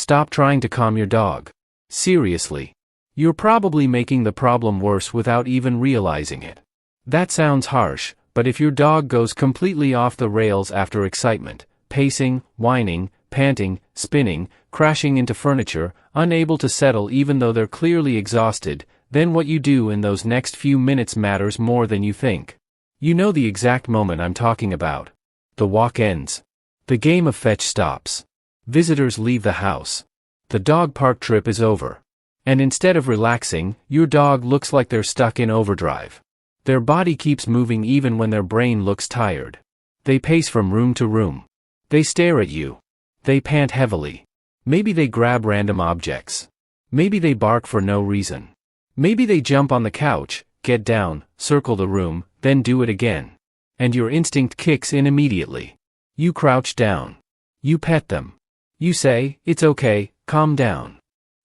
Stop trying to calm your dog. Seriously. You're probably making the problem worse without even realizing it. That sounds harsh, but if your dog goes completely off the rails after excitement, pacing, whining, panting, spinning, crashing into furniture, unable to settle even though they're clearly exhausted, then what you do in those next few minutes matters more than you think. You know the exact moment I'm talking about. The walk ends. The game of fetch stops. Visitors leave the house. The dog park trip is over. And instead of relaxing, your dog looks like they're stuck in overdrive. Their body keeps moving even when their brain looks tired. They pace from room to room. They stare at you. They pant heavily. Maybe they grab random objects. Maybe they bark for no reason. Maybe they jump on the couch, get down, circle the room, then do it again. And your instinct kicks in immediately. You crouch down. You pet them. You say, "It's okay, calm down."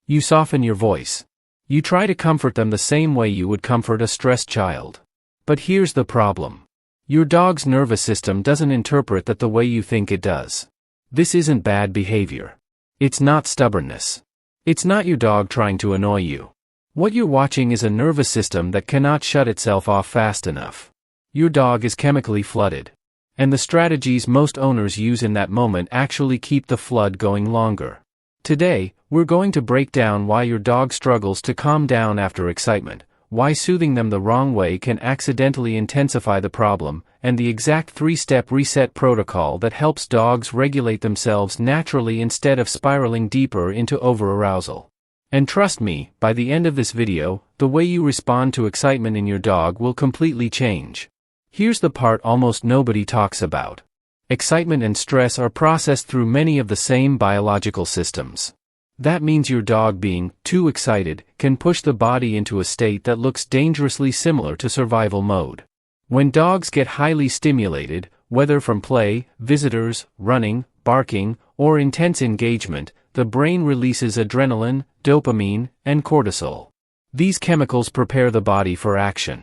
You soften your voice. You try to comfort them the same way you would comfort a stressed child. But here's the problem. Your dog's nervous system doesn't interpret that the way you think it does. This isn't bad behavior. It's not stubbornness. It's not your dog trying to annoy you. What you're watching is a nervous system that cannot shut itself off fast enough. Your dog is chemically flooded. And the strategies most owners use in that moment actually keep the flood going longer. Today, we're going to break down why your dog struggles to calm down after excitement, why soothing them the wrong way can accidentally intensify the problem, and the exact 3-step reset protocol that helps dogs regulate themselves naturally instead of spiraling deeper into overarousal. And trust me, by the end of this video, the way you respond to excitement in your dog will completely change. Here's the part almost nobody talks about. Excitement and stress are processed through many of the same biological systems. That means your dog being too excited can push the body into a state that looks dangerously similar to survival mode. When dogs get highly stimulated, whether from play, visitors, running, barking, or intense engagement, the brain releases adrenaline, dopamine, and cortisol. These chemicals prepare the body for action.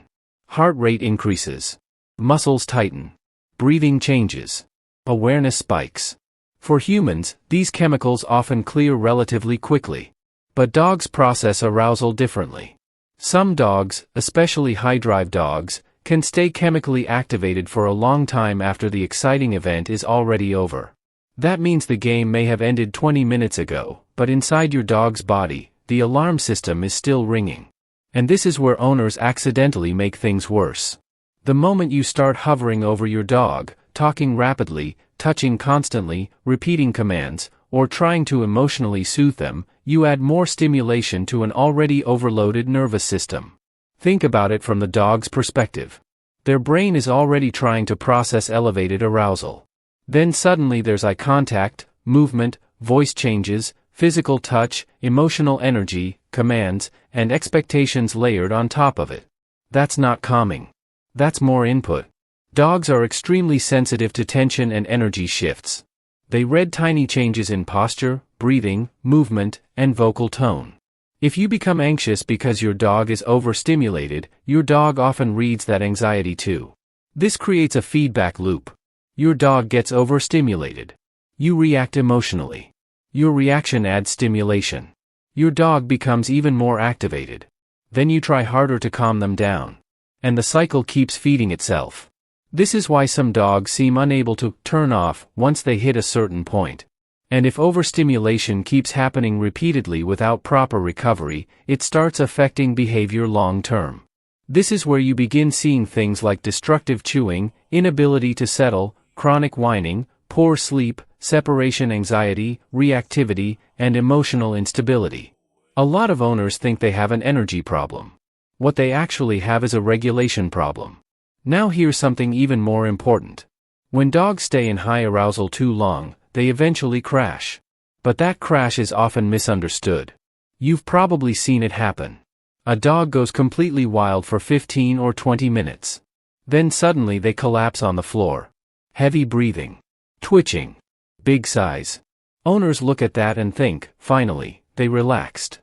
Heart rate increases. Muscles tighten. Breathing changes. Awareness spikes. For humans, these chemicals often clear relatively quickly. But dogs process arousal differently. Some dogs, especially high-drive dogs, can stay chemically activated for a long time after the exciting event is already over. That means the game may have ended 20 minutes ago, but inside your dog's body, the alarm system is still ringing. And this is where owners accidentally make things worse. The moment you start hovering over your dog, talking rapidly, touching constantly, repeating commands, or trying to emotionally soothe them, you add more stimulation to an already overloaded nervous system. Think about it from the dog's perspective. Their brain is already trying to process elevated arousal. Then suddenly there's eye contact, movement, voice changes, physical touch, emotional energy, commands, and expectations layered on top of it. That's not calming. That's more input. Dogs are extremely sensitive to tension and energy shifts. They read tiny changes in posture, breathing, movement, and vocal tone. If you become anxious because your dog is overstimulated, your dog often reads that anxiety too. This creates a feedback loop. Your dog gets overstimulated. You react emotionally. Your reaction adds stimulation. Your dog becomes even more activated. Then you try harder to calm them down. And the cycle keeps feeding itself. This is why some dogs seem unable to turn off once they hit a certain point. And if overstimulation keeps happening repeatedly without proper recovery, it starts affecting behavior long term. This is where you begin seeing things like destructive chewing, inability to settle, chronic whining, poor sleep, separation anxiety, reactivity, and emotional instability. A lot of owners think they have an energy problem. What they actually have is a regulation problem. Now here's something even more important. When dogs stay in high arousal too long, they eventually crash. But that crash is often misunderstood. You've probably seen it happen. A dog goes completely wild for 15 or 20 minutes. Then suddenly they collapse on the floor. Heavy breathing. Twitching. Big sighs. Owners look at that and think, finally, they relaxed.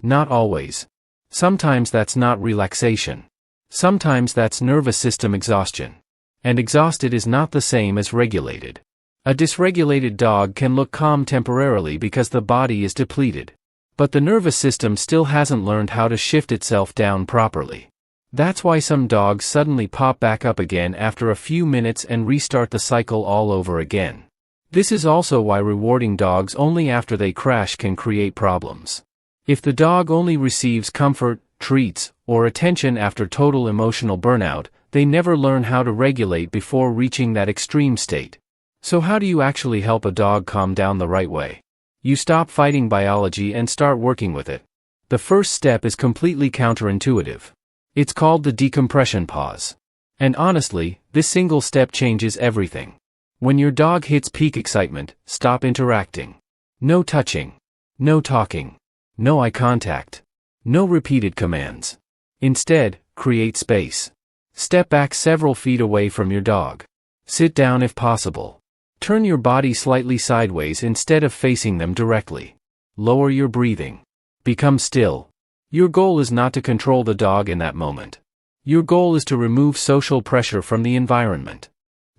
Not always. Sometimes that's not relaxation. Sometimes that's nervous system exhaustion. And exhausted is not the same as regulated. A dysregulated dog can look calm temporarily because the body is depleted. But the nervous system still hasn't learned how to shift itself down properly. That's why some dogs suddenly pop back up again after a few minutes and restart the cycle all over again. This is also why rewarding dogs only after they crash can create problems. If the dog only receives comfort, treats, or attention after total emotional burnout, they never learn how to regulate before reaching that extreme state. So how do you actually help a dog calm down the right way? You stop fighting biology and start working with it. The first step is completely counterintuitive. It's called the decompression pause. And honestly, this single step changes everything. When your dog hits peak excitement, stop interacting. No touching. No talking. No eye contact. No repeated commands. Instead, create space. Step back several feet away from your dog. Sit down if possible. Turn your body slightly sideways instead of facing them directly. Lower your breathing. Become still. Your goal is not to control the dog in that moment. Your goal is to remove social pressure from the environment.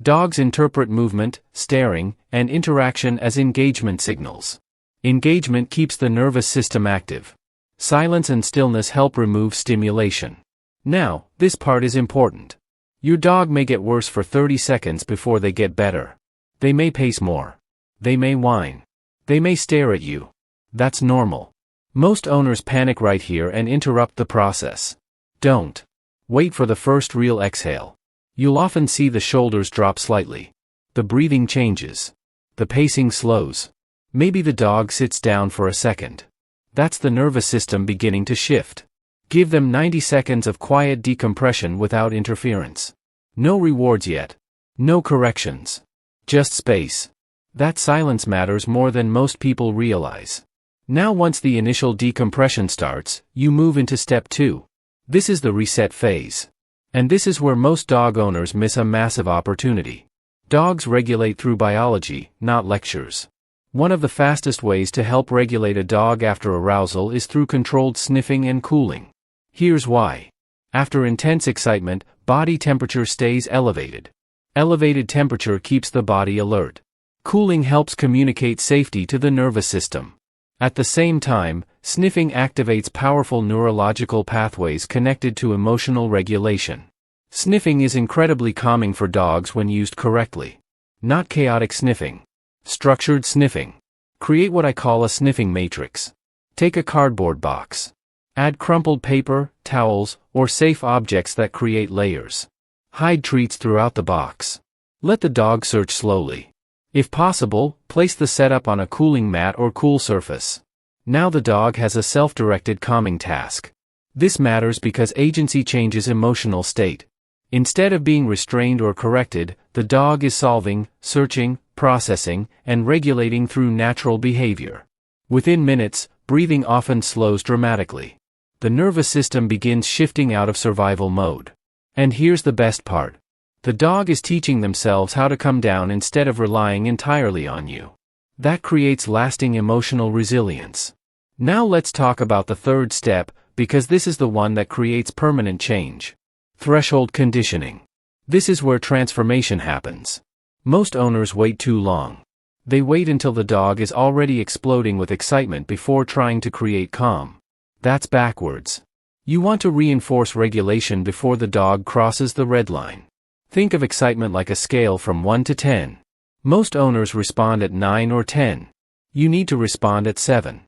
Dogs interpret movement, staring, and interaction as engagement signals. Engagement keeps the nervous system active. Silence and stillness help remove stimulation. Now, this part is important. Your dog may get worse for 30 seconds before they get better. They may pace more. They may whine. They may stare at you. That's normal. Most owners panic right here and interrupt the process. Don't. Wait for the first real exhale. You'll often see the shoulders drop slightly. The breathing changes. The pacing slows. Maybe the dog sits down for a second. That's the nervous system beginning to shift. Give them 90 seconds of quiet decompression without interference. No rewards yet. No corrections. Just space. That silence matters more than most people realize. Now once the initial decompression starts, you move into step 2. This is the reset phase. And this is where most dog owners miss a massive opportunity. Dogs regulate through biology, not lectures. One of the fastest ways to help regulate a dog after arousal is through controlled sniffing and cooling. Here's why. After intense excitement, body temperature stays elevated. Elevated temperature keeps the body alert. Cooling helps communicate safety to the nervous system. At the same time, sniffing activates powerful neurological pathways connected to emotional regulation. Sniffing is incredibly calming for dogs when used correctly. Not chaotic sniffing. Structured sniffing. Create what I call a sniffing matrix. Take a cardboard box. Add crumpled paper, towels, or safe objects that create layers. Hide treats throughout the box. Let the dog search slowly. If possible, place the setup on a cooling mat or cool surface. Now the dog has a self-directed calming task. This matters because agency changes emotional state. Instead of being restrained or corrected, the dog is solving, searching, processing, and regulating through natural behavior. Within minutes, breathing often slows dramatically. The nervous system begins shifting out of survival mode. And here's the best part. The dog is teaching themselves how to come down instead of relying entirely on you. That creates lasting emotional resilience. Now let's talk about the third step, because this is the one that creates permanent change. Threshold conditioning. This is where transformation happens. Most owners wait too long. They wait until the dog is already exploding with excitement before trying to create calm. That's backwards. You want to reinforce regulation before the dog crosses the red line. Think of excitement like a scale from 1 to 10. Most owners respond at 9 or 10. You need to respond at 7.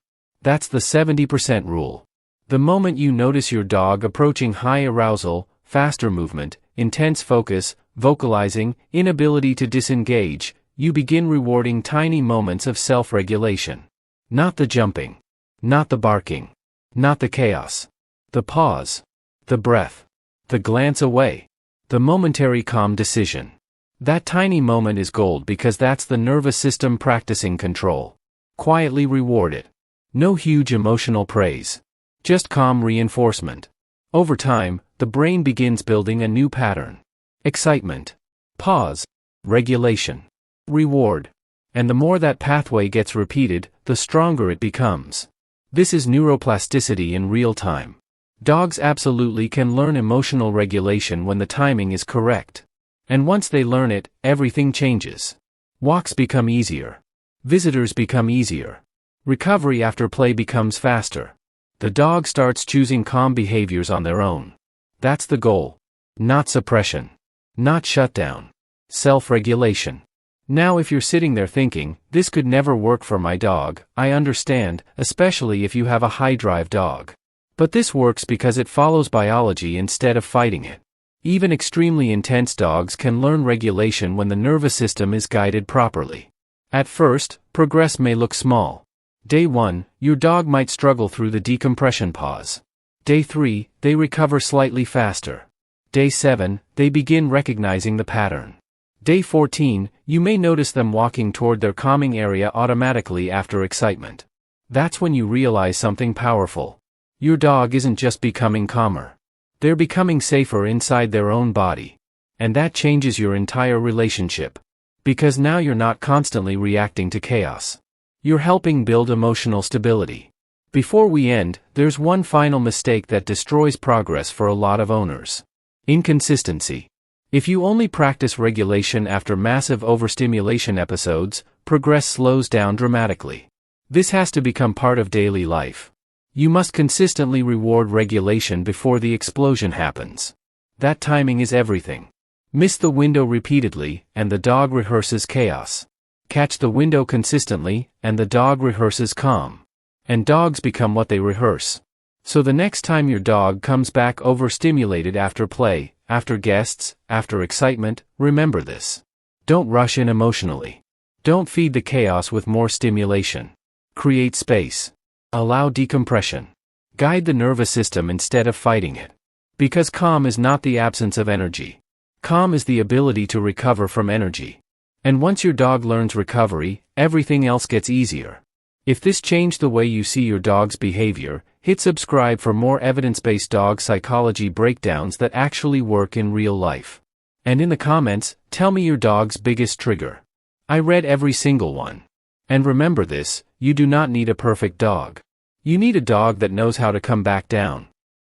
That's the 70% rule. The moment you notice your dog approaching high arousal, faster movement, intense focus, vocalizing, inability to disengage, you begin rewarding tiny moments of self-regulation. Not the jumping. Not the barking. Not the chaos. The pause. The breath. The glance away. The momentary calm decision. That tiny moment is gold because that's the nervous system practicing control. Quietly reward it. No huge emotional praise. Just calm reinforcement. Over time, the brain begins building a new pattern. Excitement. Pause. Regulation. Reward. And the more that pathway gets repeated, the stronger it becomes. This is neuroplasticity in real time. Dogs absolutely can learn emotional regulation when the timing is correct. And once they learn it, everything changes. Walks become easier. Visitors become easier. Recovery after play becomes faster. The dog starts choosing calm behaviors on their own. That's the goal. Not suppression. Not shutdown. Self-regulation. Now if you're sitting there thinking, this could never work for my dog, I understand, especially if you have a high-drive dog. But this works because it follows biology instead of fighting it. Even extremely intense dogs can learn regulation when the nervous system is guided properly. At first, progress may look small. Day 1, your dog might struggle through the decompression pause. Day 3, they recover slightly faster. Day 7, they begin recognizing the pattern. Day 14, you may notice them walking toward their calming area automatically after excitement. That's when you realize something powerful. Your dog isn't just becoming calmer. They're becoming safer inside their own body. And that changes your entire relationship. Because now you're not constantly reacting to chaos. You're helping build emotional stability. Before we end, there's one final mistake that destroys progress for a lot of owners. Inconsistency. If you only practice regulation after massive overstimulation episodes, progress slows down dramatically. This has to become part of daily life. You must consistently reward regulation before the explosion happens. That timing is everything. Miss the window repeatedly, and the dog rehearses chaos. Catch the window consistently, and the dog rehearses calm. And dogs become what they rehearse. So the next time your dog comes back overstimulated after play, after guests, after excitement, remember this. Don't rush in emotionally. Don't feed the chaos with more stimulation. Create space. Allow decompression. Guide the nervous system instead of fighting it. Because calm is not the absence of energy. Calm is the ability to recover from energy. And once your dog learns recovery, everything else gets easier. If this changed the way you see your dog's behavior, hit subscribe for more evidence-based dog psychology breakdowns that actually work in real life. And in the comments, tell me your dog's biggest trigger. I read every single one. And remember this, you do not need a perfect dog. You need a dog that knows how to come back down.